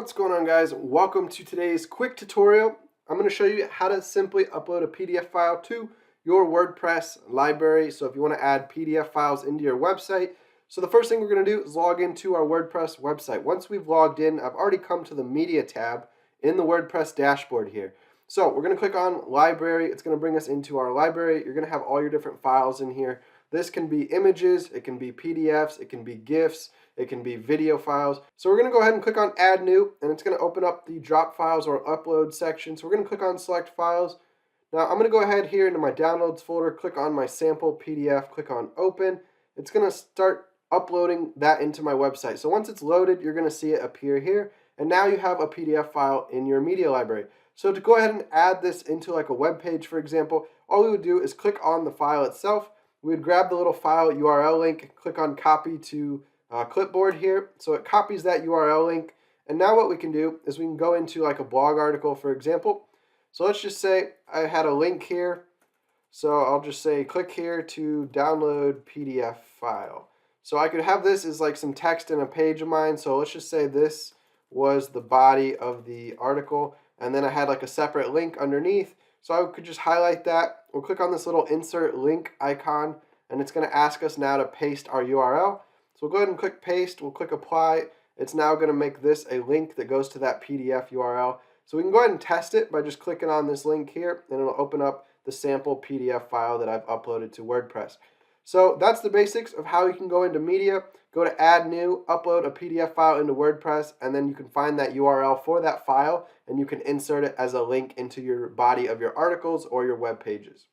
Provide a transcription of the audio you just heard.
What's going on, guys? Welcome to today's quick tutorial. I'm going to show you how to simply upload a PDF file to your WordPress library. So if you want to add PDF files into your website, so the first thing we're going to do is log into our WordPress website. Once we've logged in, I've already come to the media tab in the WordPress dashboard here. So we're going to click on library. It's going to bring us into our library. You're going to have all your different files in here. This can be images, it can be PDFs, it can be GIFs, it can be video files. So we're going to go ahead and click on Add New, and it's going to open up the Drop Files or Upload section. So we're going to click on Select Files. Now I'm going to go ahead here into my Downloads folder, click on my sample PDF, click on Open. It's going to start uploading that into my website. So once it's loaded, you're going to see it appear here, and now you have a PDF file in your media library. So to go ahead and add this into like a web page, for example, all we would do is click on the file itself. We would grab the little file URL link, click on copy to clipboard here. So it copies that URL link. And now what we can do is we can go into like a blog article, for example. So let's just say I had a link here. So I'll just say click here to download PDF file. So I could have this as like some text in a page of mine. So let's just say this was the body of the article. And then I had like a separate link underneath. So I could just highlight that. We'll click on this little insert link icon, and it's going to ask us now to paste our URL. So we'll go ahead and click paste. We'll click apply. It's now going to make this a link that goes to that PDF URL. So we can go ahead and test it by just clicking on this link here, and it'll open up the sample PDF file that I've uploaded to WordPress. So that's the basics of how you can go into media, go to add new, upload a PDF file into WordPress, and then you can find that URL for that file and you can insert it as a link into your body of your articles or your web pages.